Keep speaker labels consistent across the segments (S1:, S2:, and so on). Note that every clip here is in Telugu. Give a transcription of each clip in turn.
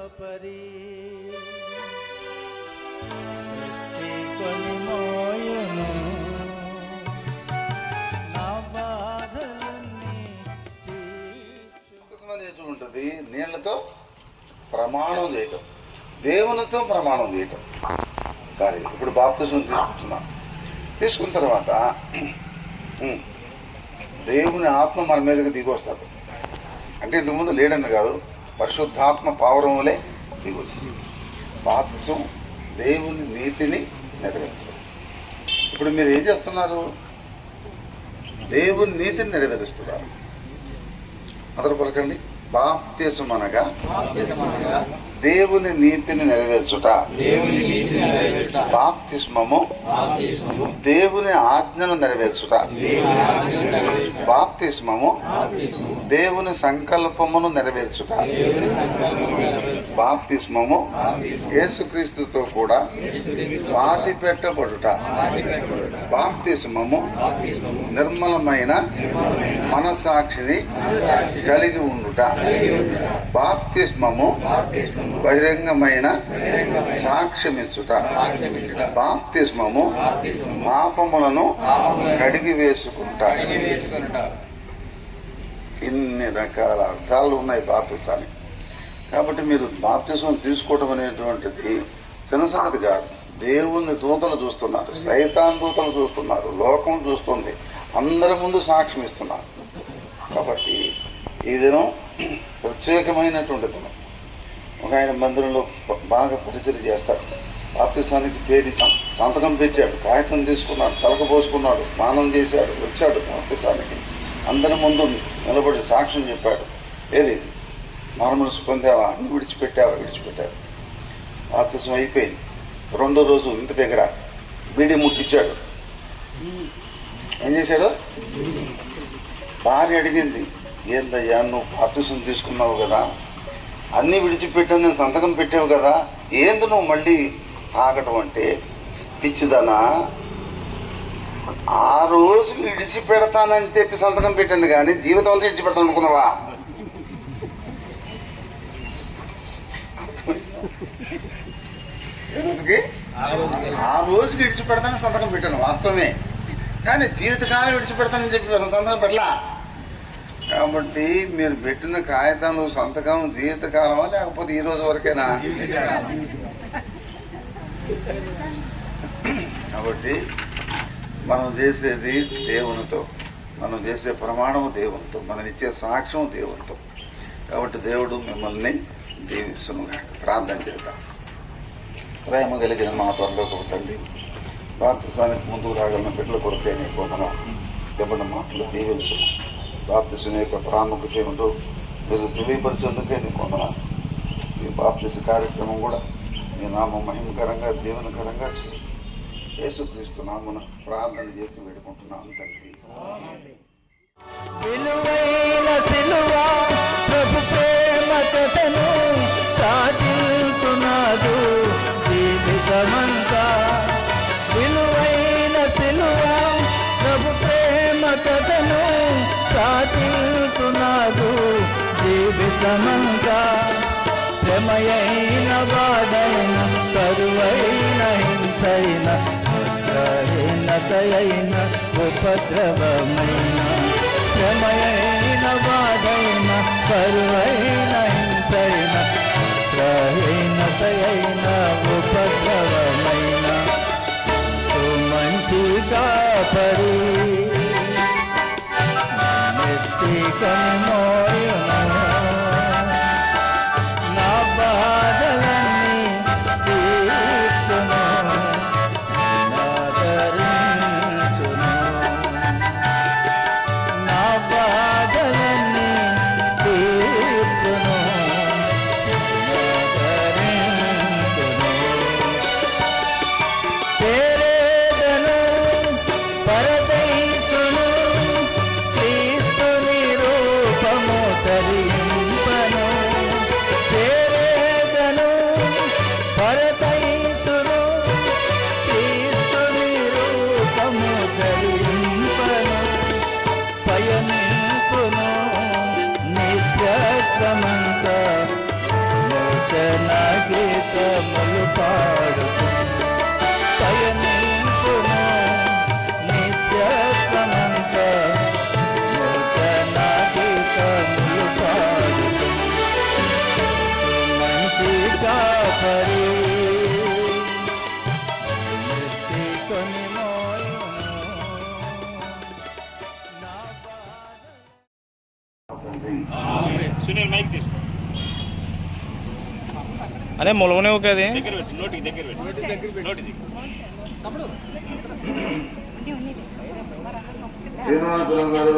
S1: కాపరి కొని మోయను నా బాధలన్నీ
S2: ఉంటుంది. నీళ్లతో ప్రమాణం చేయటం, దేవునితో ప్రమాణం చేయటం కానీ ఇప్పుడు బాప్తిసం తీసుకుంటున్నాం. తీసుకున్న తర్వాత దేవుని ఆత్మ మన మీదకి దిగొస్తారు. అంటే ఇంతకుముందు లేడని కాదు, పరిశుద్ధాత్మ పావురములే దిగొచ్చింది. బాప్తిసం దేవుని నీతిని నెరవేరుస్తారు. ఇప్పుడు మీరు ఏం చేస్తున్నారు? దేవుని నీతిని నెరవేరుస్తున్నారు. అందరూ పలకండి. బాప్తిసం అనగా దేవుని నీతిని నెరవేర్చుట. బాప్తిస్మము దేవుని ఆజ్ఞను నెరవేర్చుట. బాప్తిస్మము దేవుని సంకల్పమును నెరవేర్చుట. బాప్తిస్మము యేసుక్రీస్తుతో కూడా పాతి పెట్టబడుట. బాప్తిస్మము నిర్మలమైన మనస్సాక్షిని కలిగి ఉండుట. బాప్తిస్మము బహిరంగమైన సాక్ష్యమిచ్చుట. బాప్తిస్మము పాపములను కడిగి వేసుకుంటా. ఇన్ని రకాల అర్థాలు ఉన్నాయి బాప్తిసానికి. కాబట్టి మీరు బాప్తిసం తీసుకోవడం అనేటువంటిది చిన్న సంగతి కాదు. దేవుని దూతలు చూస్తున్నారు, సైతాన్ దూతలు చూస్తున్నారు, లోకం చూస్తుంది, అందరి ముందు సాక్ష్యం ఇస్తున్నారు. కాబట్టి ఈ దినం ప్రత్యేకమైనటువంటి దినం. ఒక ఆయన మందిరంలో బాగా పరిచయం చేస్తాడు. బాప్తిసానికి పేరు సంతకం పెట్టాడు, కాగితం తీసుకున్నాడు, తలకు పోసుకున్నాడు, స్నానం చేశాడు, వచ్చాడు బాప్తిసానికి. అందరి ముందు నిలబడి సాక్ష్యం చెప్పాడు. ఏది మారుమనసు పొందావా, అన్ని విడిచిపెట్టావు. బాప్తిసం అయిపోయింది. రెండో రోజు ఇంటి దగ్గర బీడీ ముట్టించాడు. ఏం చేశాడు? భార్య అడిగింది, ఏందయ్యా నువ్వు బాప్తిసం తీసుకున్నావు కదా, అన్నీ విడిచిపెట్టావు, నేను సంతకం పెట్టావు కదా, ఏంది నువ్వు మళ్ళీ తాగటం అంటే? పిచ్చిదనా, ఆ రోజు విడిచిపెడతానని చెప్పి సంతకం పెట్టింది కానీ జీవితం అంతా విడిచిపెడతాను అనుకున్నావా? ఆ రోజుకి విడిచిపెడతానని సంతకం పెట్టాను వాస్తవమే, కానీ జీవితకాలం విడిచిపెడతానని చెప్పి సంతకం పెట్టలా. కాబట్టి మీరు పెట్టిన కాగితాలు సంతకం జీవితకాలమా లేకపోతే ఈ రోజు వరకేనా? కాబట్టి మనం చేసేది దేవునితో, మనం చేసే ప్రమాణం దేవునితో, మనం ఇచ్చే సాక్ష్యం దేవునితో. కాబట్టి దేవుడు మిమ్మల్ని దీవించునుగా. ప్రార్థన చేద్దాం. ప్రేమ కలిగిన మా పరలోకపు తండ్రి, బాప్తిసానికి ముందుకు రాగలిగిన బిడ్డల కొరకే నీ కొందన దెబ్బన మాటలు దీవించు. బాప్తిసం యొక్క ప్రాముఖ్యత ఏమిటో మీరు తెలియపరిచేందుకే నీ కొందన. ఈ బాప్తిస కార్యక్రమం కూడా నీ నామం మహిమకరంగా దీవెనకరంగా చేయి. యేసుక్రీస్తు నామమున ప్రార్థన చేసి వేడుకుంటున్నాను తండ్రి.
S1: విలువైన సిలువ ప్రభు ప్రేమ కథను చాటిల్తున్నదు జీవితమంతా. విలువైన సిలువ ప్రభు ప్రేమ కథను చాటిల్తున్నదు జీవితమంతా. శ్రమయైన బాధైన కరువైన హింసైన వస్త్రహీనతయైన ఉపద్రవమైన. శ్రమయైన బాధైన కరువైన హింసైన వస్త్రహీనతయైన ఉపద్రవమైన. సుమంచి కాపరి నెత్తి కొని మోయును నా బాధలన్నీ తీర్చును నాదరించును. నా బాధలన్నీ తీర్చును నాదరించును. చేరేదను పరదేశును క్రీస్తుని రూపం కాపరి కొని
S3: సునీల్ మైక్ తీసుకో
S4: అదే మొలవనే ఒక అది
S3: దగ్గర పెట్టి నోటికి దగ్గర పెట్టి నోటికి
S2: శ్రీనివాసరావు గారు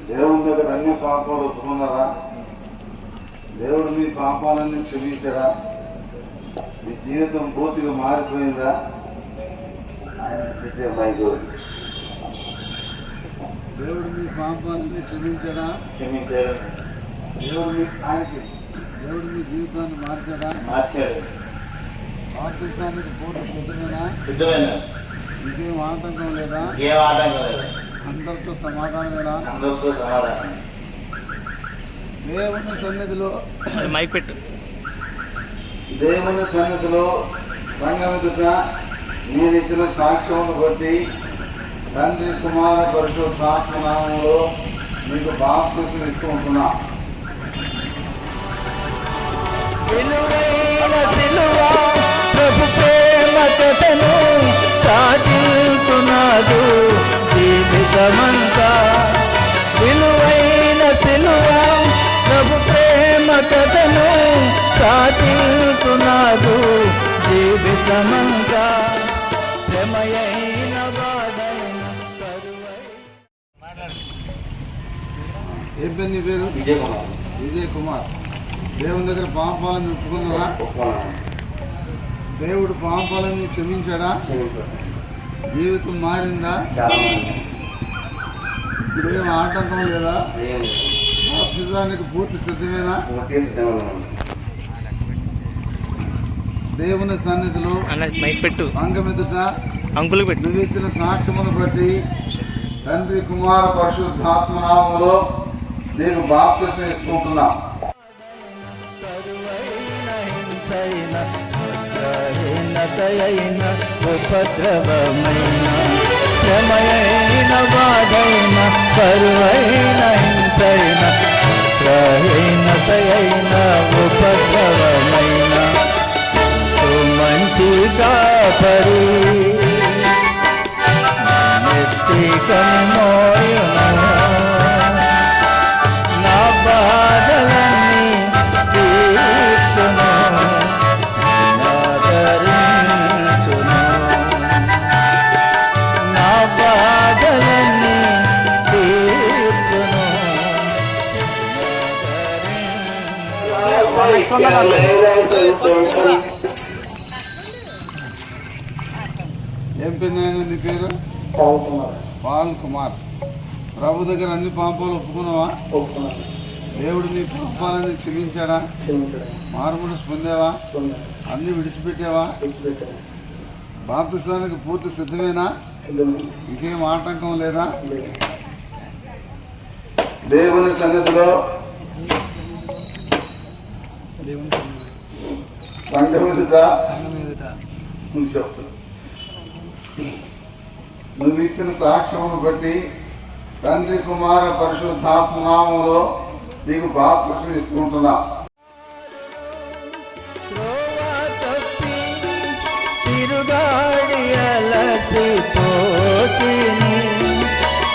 S2: దేవుని దగ్గర అన్ని పాపాలు ఒప్పుకున్నారా? దేవుడు మీ పాపాలన్నీ క్షమించారా? మీ జీవితం పూర్తిగా మారిపోయిందా? ఆయన చెప్పే మైకు దేవుడు మీ పాపాలన్నీ క్షమించాడా?
S3: క్షమించారు.
S2: దేవుడు మీ జీవితాన్ని
S3: మార్చారు.
S2: బాప్తిసానికి పూర్తి
S3: సిద్ధమైన
S2: ఇంకేం ఆటంకం లేదా?
S3: ఏ ఆటంకం లేదు.
S2: అందరితో సమాధానమేనా?
S3: అందరితో సమాధానం.
S2: దేవుని సన్నిధిలో
S4: మైక్ పెట్టు.
S2: దేవుని సన్నిధిలో సంఘం ఎదుట మీరిచ్చిన సాక్ష్యమును బట్టి తండ్రి కుమార పరిశుద్ధాత్మ నామములో మీకు బాప్తిసం ఇస్తూ ఉంటున్నా.
S1: విలువైన సిలువ ప్రభు ప్రేమ కథను చాటిల్తున్నదు జీవితమంతా. విలువైన సిలువ ప్రభు ప్రేమ కథను చాటిల్తున్నదు జీవితమంతా. శ్రమయైన బాధైన కరువై.
S2: ఏం పేరు నీ పేరు? విజయ్ కుమార్. దేవుని దగ్గర పాపాలను ఒప్పుకున్నారా? దేవుడు పాపాలను క్షమించాడా? జీవితం మారిందా? ఇప్పుడేం ఆటంకం లేదా? బాప్తిసానికి పూర్తి సిద్ధమేనా? దేవుని సన్నిధిలో
S4: అన్న మైక్ పెట్టు.
S2: సంఘం ఎదుట
S4: అంకుల్కి పెట్టు.
S2: నువ్వు ఇచ్చిన సాక్ష్యమును బట్టి తండ్రి కుమార పరిశుద్ధాత్మ నామములో నేను బాప్తిసం ఇస్తుంటున్నా.
S1: కరువైన హింసైన వస్త్రహీనతయైన ఉపద్రవమైన శ్రమయైన బాధైన కరువైన హింసైన వస్త్రహీనతయైన ఉపద్రవమైన సుమంచి కాపరి నెత్తి కనిమోయును నా బాధలన్నీ తీర్చును నాదరించును. నా బాధలన్నీ తీర్చును
S2: ఏం పేరు నాయన నీ పేరు? పాల్ కుమార్. ప్రభు దగ్గర అన్ని పాపాలు ఒప్పుకున్నావా? దేవుడు నీ పాపాలని క్షమించాడా? మారుమనసు పొందావా? అన్ని విడిచిపెట్టావా? బాప్తిసానికి పూర్తి సిద్ధమేనా? ఇంకేం ఆటంకం లేదా? దేవుని సన్నిధిలో సంఘం ఎదుట నువ్వు ఇచ్చిన సాక్ష్యమును బట్టి తండ్రి కుమార పరిశుద్ధాత్మ నామములో నీకు బాప్తిసం ఇస్తుంటున్నా.
S1: త్రోవ తప్పి తిరుగాడి అలసిపోతిని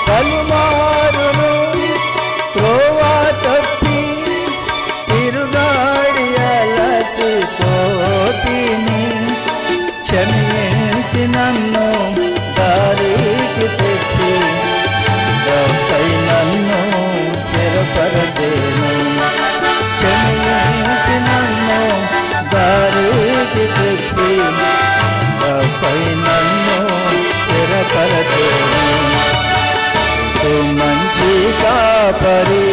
S1: పలుమారును త్రోవ తప్పి తిరుగాడి అలసిపోతిని క్షమించి నన్ను దారికి తెచ్చి పై నన్ను స్థిరపరచేను. క్షమించి నన్ను దారికి తెచ్చి పై నన్ను స్థిరపరచేను. సుమంచి కాపరి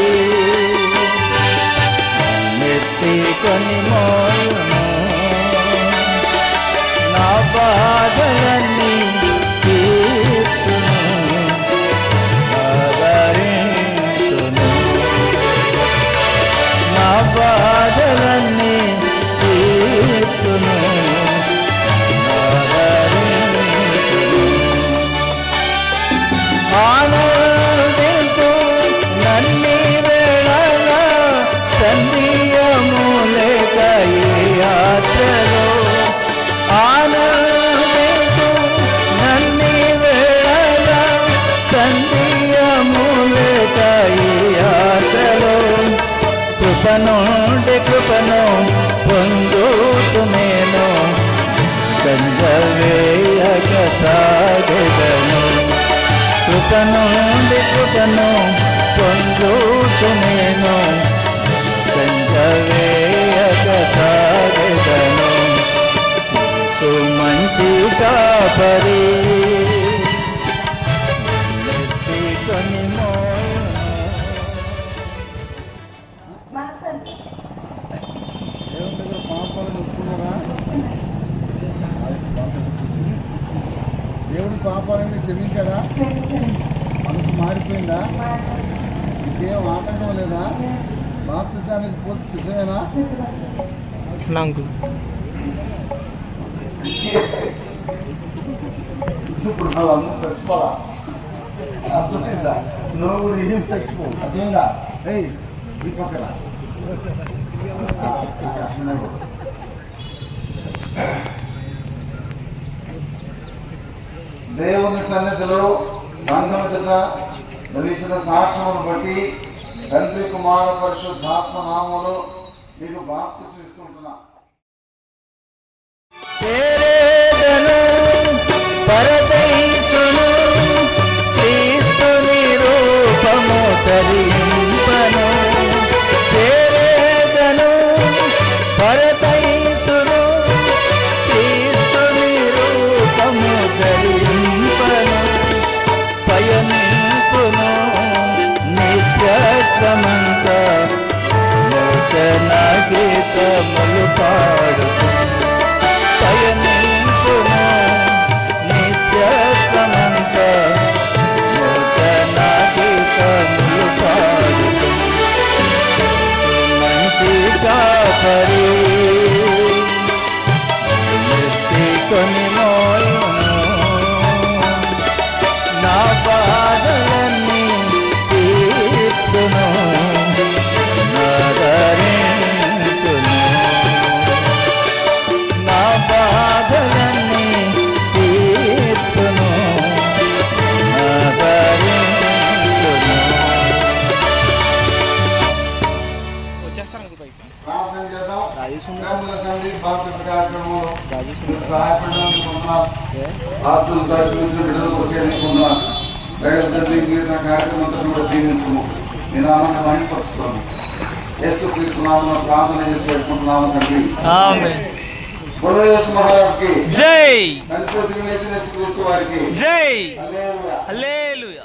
S1: నెత్తి కొని మోయును నా బాధలన్నీ తీర్చును ఆదరించును. నా బాధలన్నీ తీర్చును ఆదరించును. ఆనందింతు నన్ని వేళల సంధియములేకయే నుండి కృపను పొందుచు నేను గంజవేయక సాగెదను. కృప నుండి కృపను పొందుచు నేను గంజవేయక సాగెదను. యేసు మంచి కాపరి నెత్తికొని దేవుని దగ్గర పాపాలను ఒప్పుకున్నారా? దేవుడి పాపాలని క్షమించాడా? మనసు మారిపోయిందా? ఇంకేం ఆటంకం లేదా? బాప్తిసానికి పూర్తి సిద్ధమేనా?
S4: అంకుల్
S1: ఇప్పుడు వాళ్ళందరూ చచ్చిపోరా? అర్థమైందా? నువ్వు కూడా ఏం చచ్చిపో. అర్థమైందా? ఏయ్ ఈ పక్కన దేవుని సన్నిధిలో సంఘం ఎదుట ఇచ్చిన సాక్ష్యమును బట్టి తండ్రి కుమార పరిశుద్ధాత్మ నామములో నీకు బాప్తిస్మం ఇస్తుంటున్నా. చేరేదను పరదైసును క్రీస్తుని రూపము ధరింపను. చేరేదను పరదైసును క్రీస్తుని రూపము ధరింపను. పయనింపును నిత్యక్రమంత మోచన గీతములు పాడుతూ. పయనింపును నిత్యక్రమంత మోచన గీతములు పాడుతూ. మంచి కాపరి నెత్తికొని మోయును. నా బాధలన్నీ తీర్చును నాదరించును. నా బాధలన్నీ తీర్చును నాదరించును.
S4: వచ్చేస్తారు అంకుల్ పైకి.
S1: ప్రార్థన చేద్దాం. ప్రేమల తండ్రి బాప్తిస్మ కార్యక్రమంలో మీరు సహాయపడడానికి పొందాలి. బాప్తిస్మ కార్యక్రమంలో బిడ్డలు పొందాలి. తండ్రి మీరు నా కార్యక్రమం అంతా కూడా దీవించుకును. మీ నామాన్ని మహిమపరచుకోను. యేసుక్రీస్తు నామములో ప్రార్థన చేసి పెట్టుకుంటున్నాము తండ్రి.
S4: ఆమేన్.
S1: బోలో యేసు మహారాజుకి
S4: జై
S1: తండ్రి యేసుక్రీస్తు వారికి
S4: జై
S1: హల్లెలూయా.
S4: హల్లెలూయా.